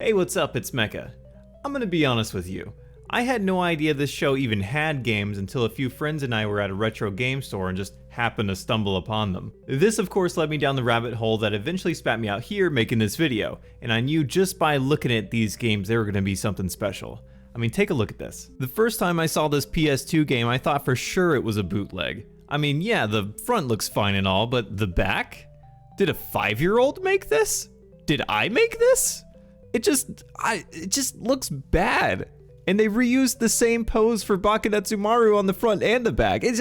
Hey, what's up? It's Mecha. I'm gonna be honest with you. I had no idea this show even had games until a few friends and I were at a retro game store and just happened to stumble upon them. This of course led me down the rabbit hole that eventually spat me out here making this video, and I knew just by looking at these games they were gonna be something special. I mean, take a look at this. The first time I saw this PS2 game, I thought for sure it was a bootleg. I mean, yeah, the front looks fine and all, but the back? Did a 5-year-old make this? Did I make this? It just looks bad. And they reused the same pose for Bakuretsumaru on the front and the back. It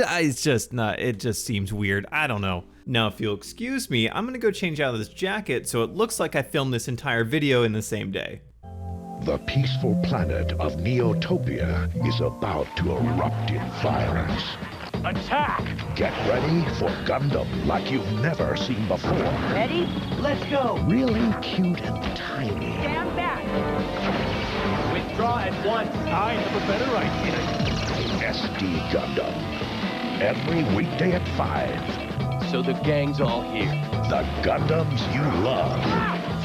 just seems weird. I don't know. Now, if you'll excuse me, I'm gonna go change out of this jacket so it looks like I filmed this entire video in the same day. The peaceful planet of Neotopia is about to erupt in violence. Attack! Get ready for Gundam like you've never seen before. Ready? Let's go! Really cute and tiny. Stand back! Withdraw at once. I have a better idea. SD Gundam. Every weekday at 5. So the gang's all here. The Gundams you love.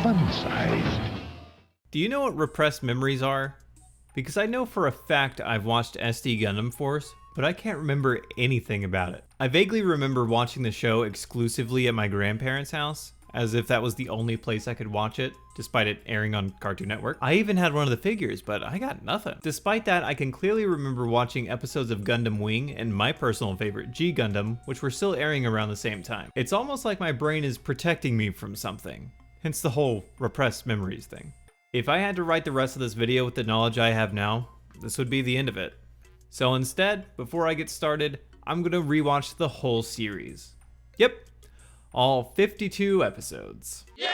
Fun-sized. Do you know what repressed memories are? Because I know for a fact I've watched SD Gundam Force, but I can't remember anything about it. I vaguely remember watching the show exclusively at my grandparents' house, as if that was the only place I could watch it, despite it airing on Cartoon Network. I even had one of the figures, but I got nothing. Despite that, I can clearly remember watching episodes of Gundam Wing and my personal favorite, G Gundam, which were still airing around the same time. It's almost like my brain is protecting me from something, hence the whole repressed memories thing. If I had to write the rest of this video with the knowledge I have now, this would be the end of it. So instead, before I get started, I'm gonna rewatch the whole series. Yep, all 52 episodes. Yeah!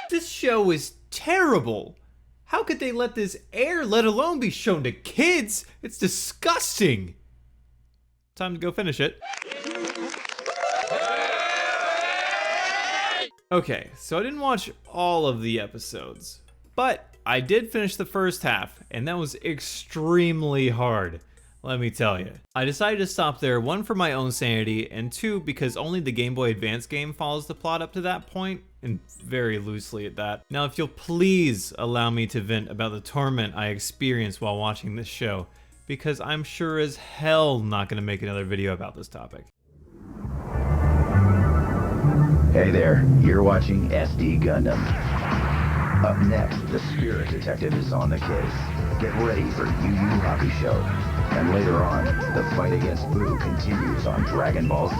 This show is terrible. How could they let this air, let alone be shown to kids? It's disgusting. Time to go finish it. Okay, so I didn't watch all of the episodes, but I did finish the first half, and that was extremely hard, let me tell you. I decided to stop there, one for my own sanity, and two because only the Game Boy Advance game follows the plot up to that point, and very loosely at that. Now, if you'll please allow me to vent about the torment I experienced while watching this show, because I'm sure as hell not gonna make another video about this topic. Hey there, you're watching SD Gundam. Up next, the Spirit Detective is on the case. Get ready for Yu Yu Hakusho. And later on, the fight against Boo continues on Dragon Ball Z.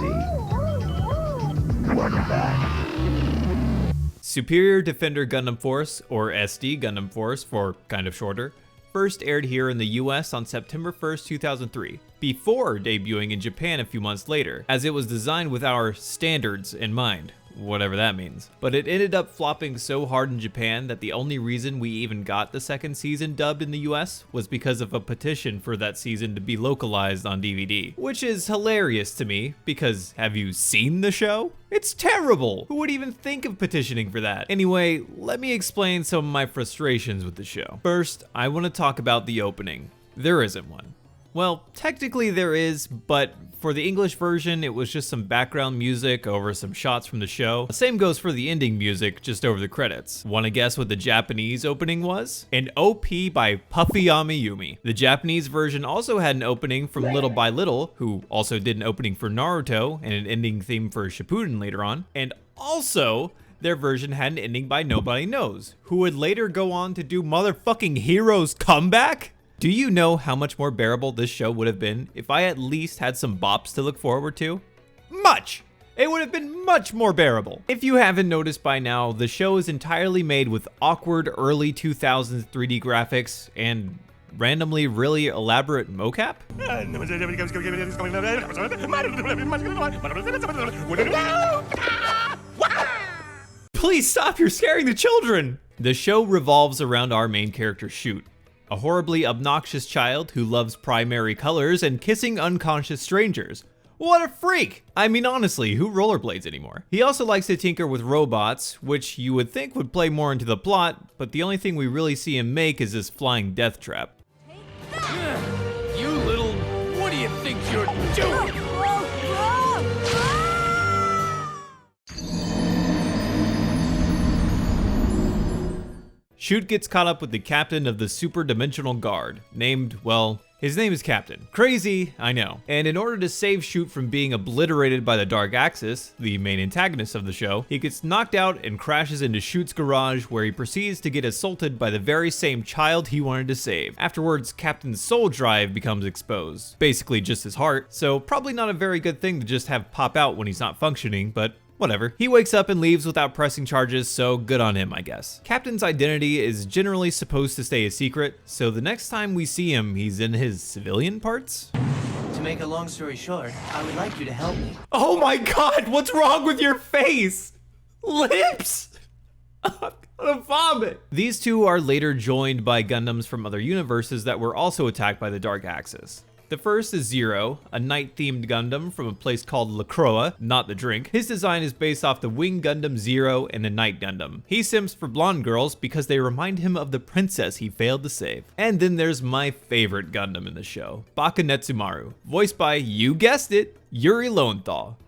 Welcome back. Superior Defender Gundam Force, or SD Gundam Force for kind of shorter, first aired here in the US on September 1st, 2003, before debuting in Japan a few months later, as it was designed with our standards in mind. Whatever that means. But it ended up flopping so hard in Japan that the only reason we even got the second season dubbed in the US was because of a petition for that season to be localized on DVD. Which is hilarious to me, because have you seen the show? It's terrible! Who would even think of petitioning for that? Anyway, let me explain some of my frustrations with the show. First, I want to talk about the opening. There isn't one. Well, technically there is, but for the English version, it was just some background music over some shots from the show. The same goes for the ending music, just over the credits. Wanna guess what the Japanese opening was? An OP by Puffy Amiyumi. The Japanese version also had an opening from Little by Little, who also did an opening for Naruto, and an ending theme for Shippuden later on. And also, their version had an ending by Nobody Knows, who would later go on to do motherfucking Hero's Comeback? Do you know how much more bearable this show would have been if I at least had some bops to look forward to? Much! It would have been much more bearable. If you haven't noticed by now, the show is entirely made with awkward early 2000s 3D graphics and randomly really elaborate mocap. Please stop, you're scaring the children! The show revolves around our main character, Shoot, a horribly obnoxious child who loves primary colors and kissing unconscious strangers. What a freak! I mean, honestly, who rollerblades anymore? He also likes to tinker with robots, which you would think would play more into the plot, but the only thing we really see him make is this flying death trap. You little... what do you think you're doing? Shoot gets caught up with the captain of the Super Dimensional Guard, named, well, his name is Captain. Crazy, I know. And in order to save Shoot from being obliterated by the Dark Axis, the main antagonist of the show, he gets knocked out and crashes into Shoot's garage, where he proceeds to get assaulted by the very same child he wanted to save. Afterwards, Captain's soul drive becomes exposed, basically just his heart, so probably not a very good thing to just have pop out when he's not functioning, but whatever. He wakes up and leaves without pressing charges, so good on him, I guess. Captain's identity is generally supposed to stay a secret, so the next time we see him, he's in his civilian parts? To make a long story short, I would like you to help me. Oh my god, what's wrong with your face? Lips? I'm gonna vomit. These two are later joined by Gundams from other universes that were also attacked by the Dark Axis. The first is Zero, a night-themed Gundam from a place called La Croix, not the drink. His design is based off the Wing Gundam Zero and the Night Gundam. He simps for blonde girls because they remind him of the princess he failed to save. And then there's my favorite Gundam in the show, Baka Netsumaru, voiced by, you guessed it, Yuri Lowenthal.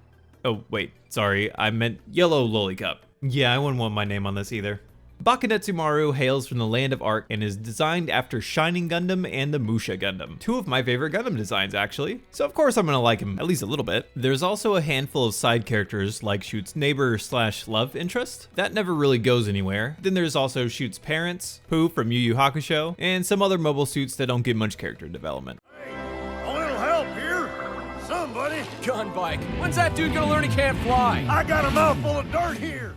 Oh wait, sorry, I meant Yellow Lollycup. Yeah, I wouldn't want my name on this either. Baka Netsumaru hails from the land of Arc and is designed after Shining Gundam and the Musha Gundam, two of my favorite Gundam designs actually, so of course I'm gonna like him at least a little bit. There's also a handful of side characters like Shoot's neighbor slash love interest, that never really goes anywhere. Then there's also Shoot's parents, Pooh from Yu Yu Hakusho, and some other mobile suits that don't get much character development. A little help here? Somebody? Gun bike. When's that dude gonna learn he can't fly? I got a mouthful of dirt here.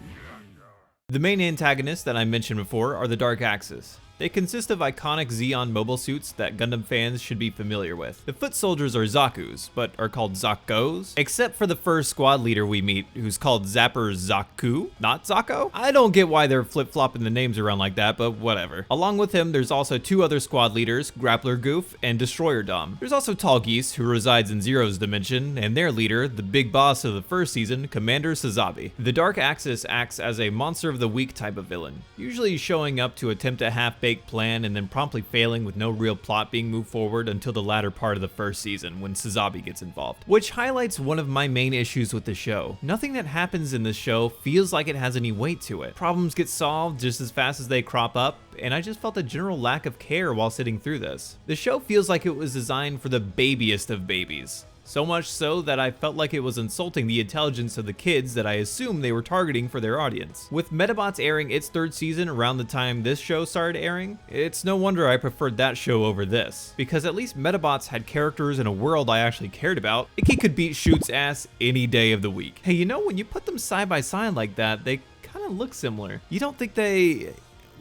The main antagonists that I mentioned before are the Dark Axis. They consist of iconic Zeon mobile suits that Gundam fans should be familiar with. The foot soldiers are Zakus, but are called Zakos, except for the first squad leader we meet, who's called Zapper Zaku, not Zako? I don't get why they're flip-flopping the names around like that, but whatever. Along with him, there's also two other squad leaders, Grappler Goof and Destroyer Dom. There's also Tall Geese, who resides in Zero's dimension, and their leader, the big boss of the first season, Commander Sazabi. The Dark Axis acts as a monster of the week type of villain, usually showing up to attempt a half-baked plan and then promptly failing with no real plot being moved forward until the latter part of the first season when Sazabi gets involved. Which highlights one of my main issues with the show. Nothing that happens in this show feels like it has any weight to it. Problems get solved just as fast as they crop up, and I just felt a general lack of care while sitting through this. The show feels like it was designed for the babiest of babies. So much so that I felt like it was insulting the intelligence of the kids that I assumed they were targeting for their audience. With Medabots airing its third season around the time this show started airing, it's no wonder I preferred that show over this, because at least Medabots had characters in a world I actually cared about. Ikki could beat Shoot's ass any day of the week. Hey, you know, when you put them side by side like that, they kind of look similar. You don't think they...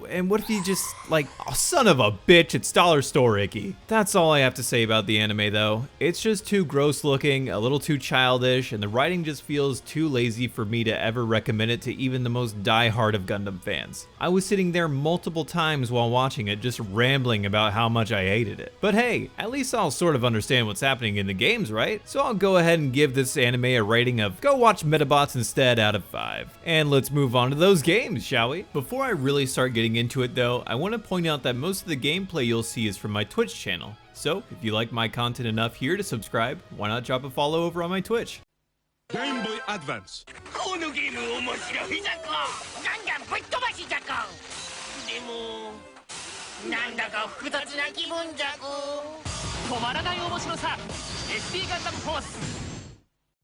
And what if you just, like, oh, son of a bitch, it's Dollar Store Ikki. That's all I have to say about the anime though. It's just too gross looking, a little too childish, and the writing just feels too lazy for me to ever recommend it to even the most die-hard of Gundam fans. I was sitting there multiple times while watching it just rambling about how much I hated it. But hey, at least I'll sort of understand what's happening in the games, right? So I'll go ahead and give this anime a rating of go watch Medabots instead out of 5. And let's move on to those games, shall we? Before I really start getting into it though, I want to point out that most of the gameplay you'll see is from my Twitch channel. So if you like my content enough here to subscribe, why not drop a follow over on my Twitch? Game Boy Advance. このゲーム面白いじゃか。ガンガンぶっ飛ばしじゃか。でもなんだか複雑な気分じゃこ。止まらない面白さ。SD Gundam Force。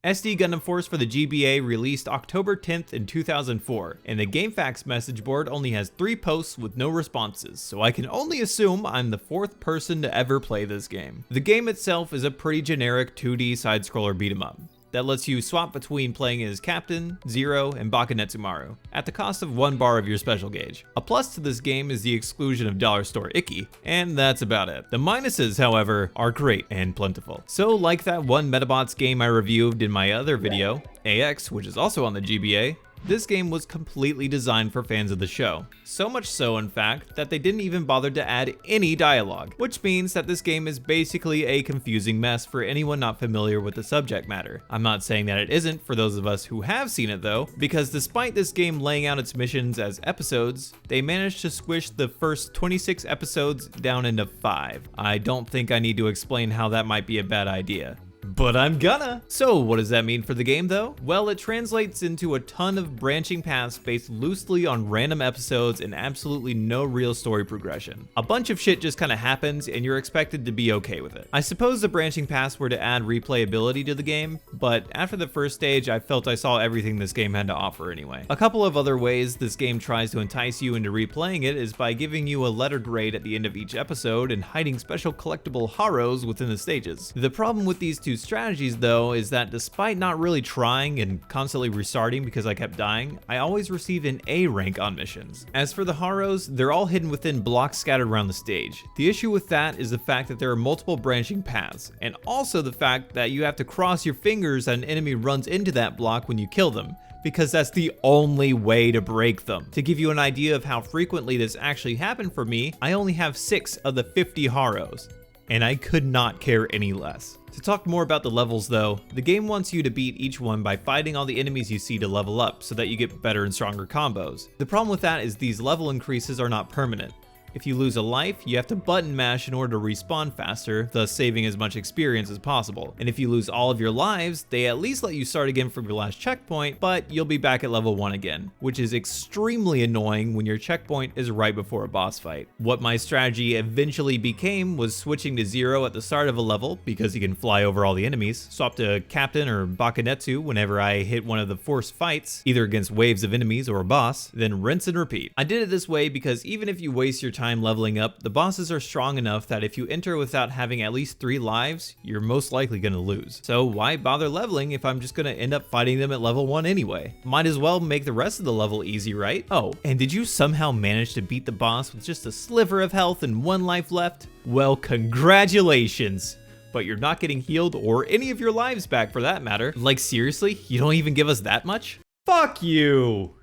SD Gundam Force for the GBA released October 10th in 2004, and the GameFAQs message board only has 3 posts with no responses, so I can only assume I'm the 4th person to ever play this game. The game itself is a pretty generic 2D side-scroller beat-em-up that lets you swap between playing as Captain, Zero, and Baka Netsumaru, at the cost of 1 bar of your special gauge. A plus to this game is the exclusion of Dollar Store Ikki, and that's about it. The minuses, however, are great and plentiful. So like that one Medabots game I reviewed in my other video, AX, which is also on the GBA, this game was completely designed for fans of the show. So much so, in fact, that they didn't even bother to add any dialogue, which means that this game is basically a confusing mess for anyone not familiar with the subject matter. I'm not saying that it isn't for those of us who have seen it though, because despite this game laying out its missions as episodes, they managed to squish the first 26 episodes down into 5. I don't think I need to explain how that might be a bad idea. but I'm gonna. So what does that mean for the game though? Well, it translates into a ton of branching paths based loosely on random episodes and absolutely no real story progression. A bunch of shit just kind of happens and you're expected to be okay with it. I suppose the branching paths were to add replayability to the game, but after the first stage I felt I saw everything this game had to offer anyway. A couple of other ways this game tries to entice you into replaying it is by giving you a letter grade at the end of each episode and hiding special collectible haros within the stages. The problem with these two strategies though is that despite not really trying and constantly restarting because I kept dying, I always received an A rank on missions. As for the haros, they're all hidden within blocks scattered around the stage. The issue with that is the fact that there are multiple branching paths, and also the fact that you have to cross your fingers that an enemy runs into that block when you kill them, because that's the only way to break them. To give you an idea of how frequently this actually happened for me, I only have 6 of the 50 haros, and I could not care any less. To talk more about the levels though, the game wants you to beat each one by fighting all the enemies you see to level up so that you get better and stronger combos. The problem with that is these level increases are not permanent. If you lose a life, you have to button mash in order to respawn faster, thus saving as much experience as possible. And if you lose all of your lives, they at least let you start again from your last checkpoint, but you'll be back at level 1 again, which is extremely annoying when your checkpoint is right before a boss fight. What my strategy eventually became was switching to 0 at the start of a level, because you can fly over all the enemies, swap to Captain or Bakanetsu whenever I hit one of the forced fights, either against waves of enemies or a boss, then rinse and repeat. I did it this way because even if you waste your time leveling up, the bosses are strong enough that if you enter without having at least 3 lives, you're most likely gonna lose. So why bother leveling if I'm just gonna end up fighting them at level 1 anyway? Might as well make the rest of the level easy, right? Oh, and did you somehow manage to beat the boss with just a sliver of health and 1 life left? Well, congratulations! But you're not getting healed or any of your lives back for that matter. Like seriously, you don't even give us that much? Fuck you!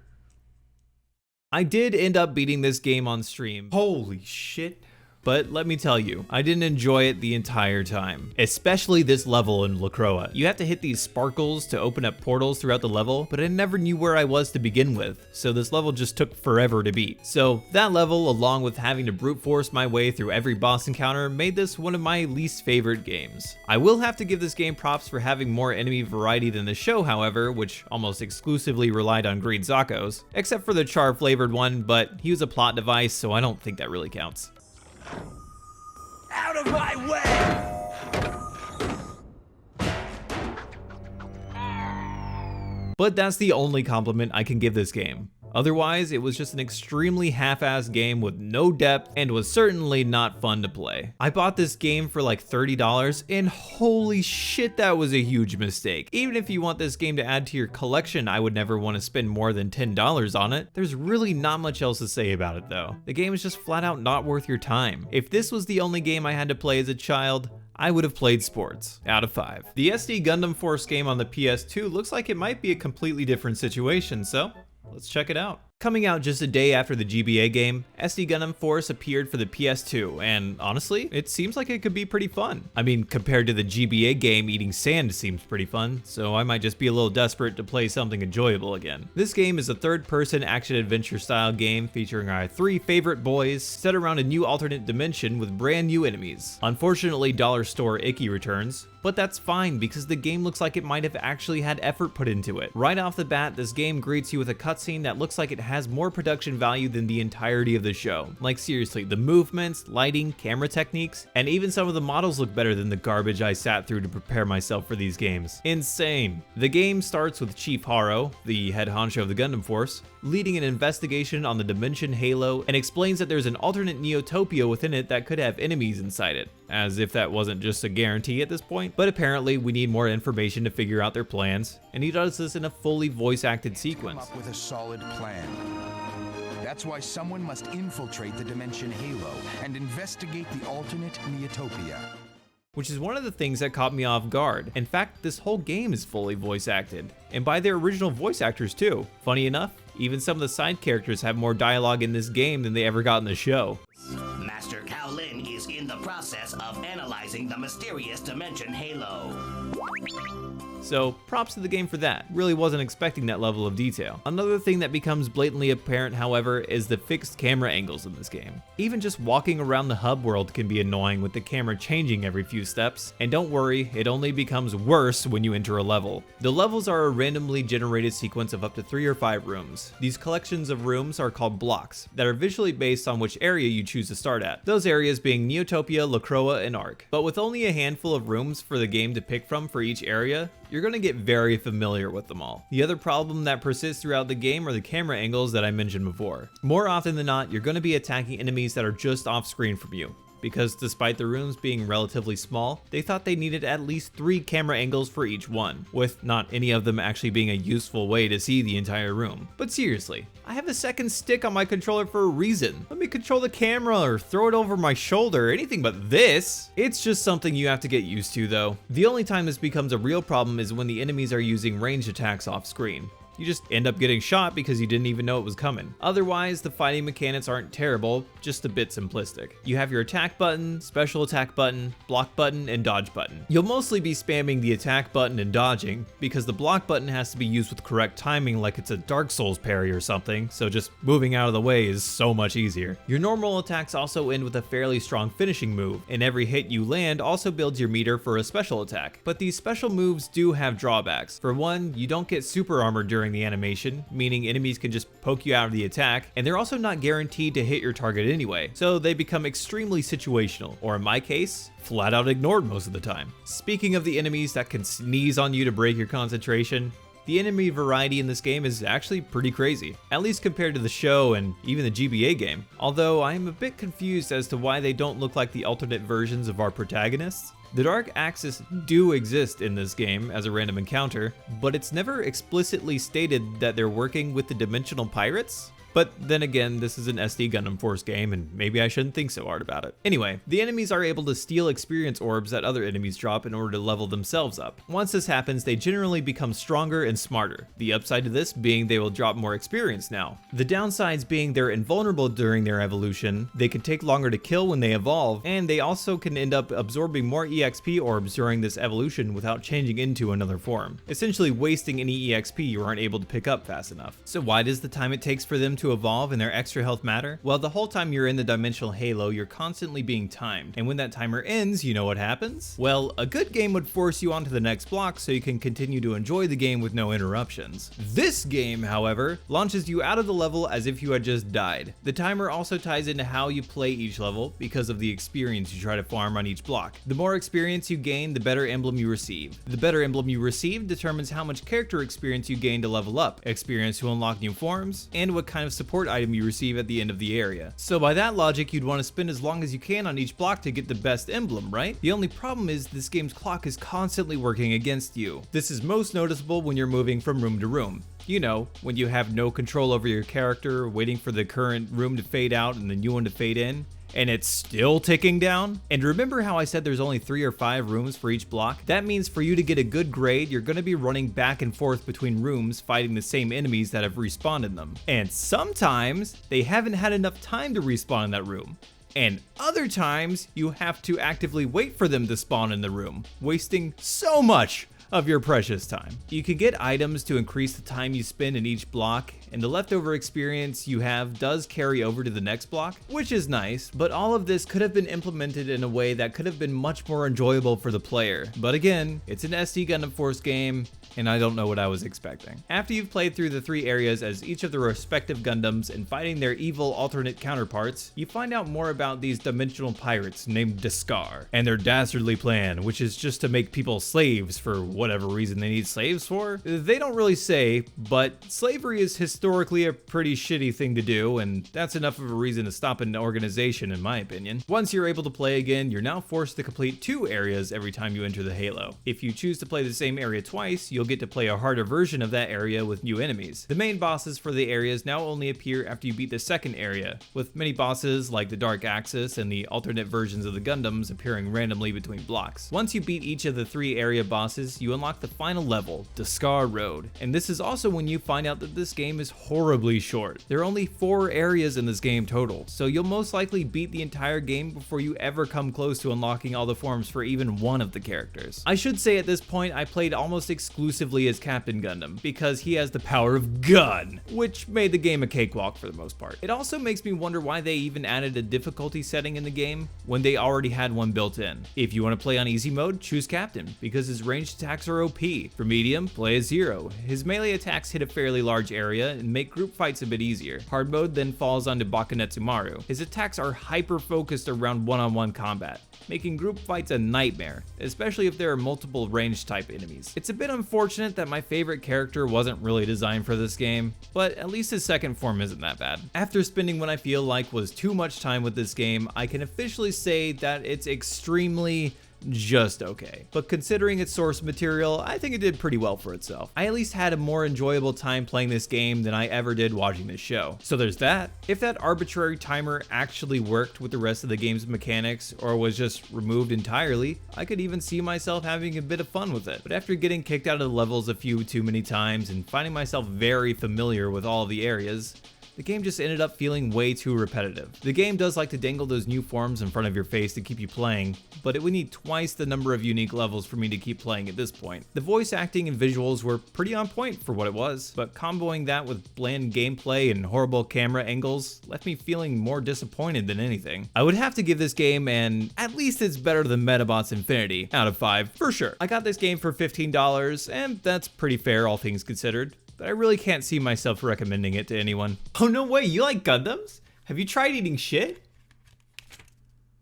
I did end up beating this game on stream. Holy shit. But let me tell you, I didn't enjoy it the entire time, especially this level in La Croix. You have to hit these sparkles to open up portals throughout the level, but I never knew where I was to begin with, so this level just took forever to beat. So that level, along with having to brute force my way through every boss encounter, made this one of my least favorite games. I will have to give this game props for having more enemy variety than the show, however, which almost exclusively relied on green Zakos, except for the char flavored one, but he was a plot device, so I don't think that really counts. Out of my way! But that's the only compliment I can give this game. Otherwise, it was just an extremely half-assed game with no depth and was certainly not fun to play. I bought this game for like $30 and holy shit, that was a huge mistake. Even if you want this game to add to your collection, I would never want to spend more than $10 on it. There's really not much else to say about it though. The game is just flat out not worth your time. If this was the only game I had to play as a child, I would have played sports, out of 5. The SD Gundam Force game on the PS2 looks like it might be a completely different situation, so let's check it out. Coming out just a day after the GBA game, SD Gundam Force appeared for the PS2, and honestly, it seems like it could be pretty fun. I mean, compared to the GBA game, eating sand seems pretty fun, so I might just be a little desperate to play something enjoyable again. This game is a third-person action-adventure style game featuring our 3 favorite boys set around a new alternate dimension with brand new enemies. Unfortunately, Dollar Store Icky returns, but that's fine because the game looks like it might have actually had effort put into it. Right off the bat, this game greets you with a cutscene that looks like it has more production value than the entirety of the show. Like seriously, the movements, lighting, camera techniques, and even some of the models look better than the garbage I sat through to prepare myself for these games. Insane. The game starts with Chief Haro, the head honcho of the Gundam Force, leading an investigation on the Dimension Halo and explains that there's an alternate Neotopia within it that could have enemies inside it. As if that wasn't just a guarantee at this point, but apparently we need more information to figure out their plans, and he does this in a fully voice-acted sequence. Come up with a solid plan. That's why someone must infiltrate the Dimension Halo and investigate the alternate Neotopia. Which is one of the things that caught me off guard. In fact, this whole game is fully voice acted, and by their original voice actors too. Funny enough, even some of the side characters have more dialogue in this game than they ever got in the show. Master Kaolin is in the process of analyzing the mysterious Dimension Halo. so props to the game for that. Really wasn't expecting that level of detail. Another thing that becomes blatantly apparent, however, is the fixed camera angles in this game. Even just walking around the hub world can be annoying with the camera changing every few steps, and don't worry, it only becomes worse when you enter a level. The levels are a randomly generated sequence of up to 3 or 5 rooms. These collections of rooms are called blocks that are visually based on which area you choose to start at, those areas being Neotopia, Lacroa, and Ark. But with only a handful of rooms for the game to pick from for each area, you're going to get very familiar with them all. The other problem that persists throughout the game are the camera angles that I mentioned before. More often than not, you're going to be attacking enemies that are just off screen from you, because despite the rooms being relatively small, they thought they needed at least 3 camera angles for each one, with not any of them actually being a useful way to see the entire room. But seriously, I have a second stick on my controller for a reason. Let me control the camera or throw it over my shoulder, anything but this. It's just something you have to get used to though. The only time this becomes a real problem is when the enemies are using ranged attacks off screen. You just end up getting shot because you didn't even know it was coming. Otherwise, the fighting mechanics aren't terrible, just a bit simplistic. You have your attack button, special attack button, block button, and dodge button. You'll mostly be spamming the attack button and dodging, because the block button has to be used with correct timing like it's a Dark Souls parry or something, so just moving out of the way is so much easier. Your normal attacks also end with a fairly strong finishing move, and every hit you land also builds your meter for a special attack. But these special moves do have drawbacks. For one, you don't get super armor during the animation, meaning enemies can just poke you out of the attack, and they're also not guaranteed to hit your target anyway, so they become extremely situational, or in my case, flat out ignored most of the time. Speaking of the enemies that can sneeze on you to break your concentration, the enemy variety in this game is actually pretty crazy, at least compared to the show and even the GBA game, although I am a bit confused as to why they don't look like the alternate versions of our protagonists. The Dark Axis do exist in this game as a random encounter, but it's never explicitly stated that they're working with the Dimensional Pirates. But then again, this is an SD Gundam Force game, and maybe I shouldn't think so hard about it. Anyway, the enemies are able to steal experience orbs that other enemies drop in order to level themselves up. Once this happens, they generally become stronger and smarter. The upside to this being they will drop more experience now. The downsides being they're invulnerable during their evolution, they can take longer to kill when they evolve, and they also can end up absorbing more EXP orbs during this evolution without changing into another form, essentially wasting any EXP you aren't able to pick up fast enough. So why does the time it takes for them to evolve and their extra health matter? Well, the whole time you're in the Dimensional Halo, you're constantly being timed, and when that timer ends, you know what happens? Well, a good game would force you onto the next block so you can continue to enjoy the game with no interruptions. This game, however, launches you out of the level as if you had just died. The timer also ties into how you play each level because of the experience you try to farm on each block. The more experience you gain, the better emblem you receive. The better emblem you receive determines how much character experience you gain to level up, experience to unlock new forms, and what kind of support item you receive at the end of the area. So by that logic, you'd want to spend as long as you can on each block to get the best emblem, right? The only problem is this game's clock is constantly working against you. This is most noticeable when you're moving from room to room. You know, when you have no control over your character, waiting for the current room to fade out and the new one to fade in, and it's still ticking down. And remember how I said there's only 3 or 5 rooms for each block? That means for you to get a good grade, you're going to be running back and forth between rooms fighting the same enemies that have respawned in them. And sometimes they haven't had enough time to respawn in that room. And other times you have to actively wait for them to spawn in the room, wasting so much of your precious time. You can get items to increase the time you spend in each block, and the leftover experience you have does carry over to the next block, which is nice, but all of this could have been implemented in a way that could have been much more enjoyable for the player. But again, it's an SD Gundam Force game, and I don't know what I was expecting. After you've played through the 3 areas as each of the respective Gundams and fighting their evil alternate counterparts, you find out more about these dimensional pirates named Deskar, and their dastardly plan, which is just to make people slaves for whatever reason they need slaves for. They don't really say, but slavery is historically a pretty shitty thing to do, and that's enough of a reason to stop an organization in my opinion. Once you're able to play again, you're now forced to complete 2 areas every time you enter the Halo. If you choose to play the same area twice, you'll get to play a harder version of that area with new enemies. The main bosses for the areas now only appear after you beat the second area, with many bosses like the Dark Axis and the alternate versions of the Gundams appearing randomly between blocks. Once you beat each of the 3 area bosses, you unlock the final level, Deskar Road, and this is also when you find out that this game is horribly short. There are only 4 areas in this game total, so you'll most likely beat the entire game before you ever come close to unlocking all the forms for even one of the characters. I should say at this point I played almost exclusively as Captain Gundam, because he has the power of gun, which made the game a cakewalk for the most part. It also makes me wonder why they even added a difficulty setting in the game when they already had one built in. If you want to play on easy mode, choose Captain, because his ranged attacks are OP. For medium, play as Zero. His melee attacks hit a fairly large area and make group fights a bit easier. Hard mode then falls onto Bakunetsumaru. His attacks are hyper-focused around one-on-one combat, making group fights a nightmare, especially if there are multiple ranged type enemies. It's a bit unfortunate that my favorite character wasn't really designed for this game, but at least his second form isn't that bad. After spending what I feel like was too much time with this game, I can officially say that it's extremely just okay. But considering its source material, I think it did pretty well for itself. I at least had a more enjoyable time playing this game than I ever did watching this show. So there's that. If that arbitrary timer actually worked with the rest of the game's mechanics or was just removed entirely, I could even see myself having a bit of fun with it. But after getting kicked out of the levels a few too many times and finding myself very familiar with all of the areas, the game just ended up feeling way too repetitive. The game does like to dangle those new forms in front of your face to keep you playing, but it would need twice the number of unique levels for me to keep playing at this point. The voice acting and visuals were pretty on point for what it was, but comboing that with bland gameplay and horrible camera angles left me feeling more disappointed than anything. I would have to give this game an at least it's better than Medabots Infinity out of 5 for sure. I got this game for $15, and that's pretty fair all things considered, but I really can't see myself recommending it to anyone. Oh no way, you like Gundams? Have you tried eating shit?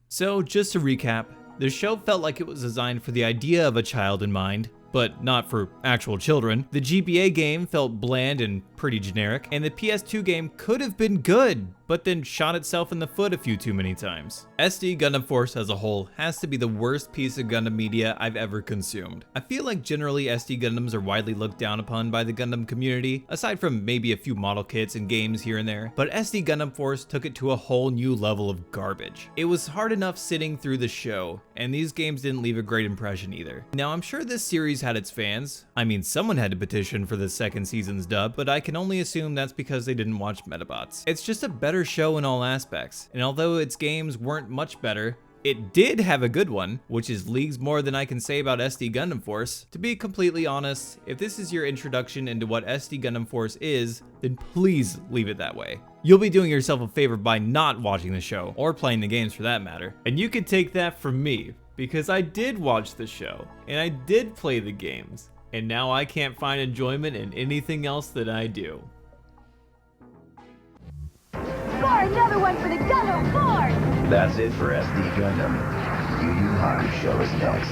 So just to recap, the show felt like it was designed for the idea of a child in mind, but not for actual children. The GBA game felt bland and pretty generic, and the PS2 game could have been good, but then shot itself in the foot a few too many times. SD Gundam Force as a whole has to be the worst piece of Gundam media I've ever consumed. I feel like generally SD Gundams are widely looked down upon by the Gundam community, aside from maybe a few model kits and games here and there, but SD Gundam Force took it to a whole new level of garbage. It was hard enough sitting through the show, and these games didn't leave a great impression either. Now I'm sure this series had its fans. I mean, someone had to petition for the second season's dub, but I can only assume that's because they didn't watch Medabots. It's just a better show in all aspects, and although its games weren't much better, it did have a good one, which is leagues more than I can say about SD Gundam Force. To be completely honest, if this is your introduction into what SD Gundam Force is, then please leave it that way. You'll be doing yourself a favor by not watching the show, or playing the games for that matter. And you can take that from me, because I did watch the show, and I did play the games, and now I can't find enjoyment in anything else that I do. Score another one for the Gundam Force! That's it for SD Gundam. Yu Yu Hakusho is next.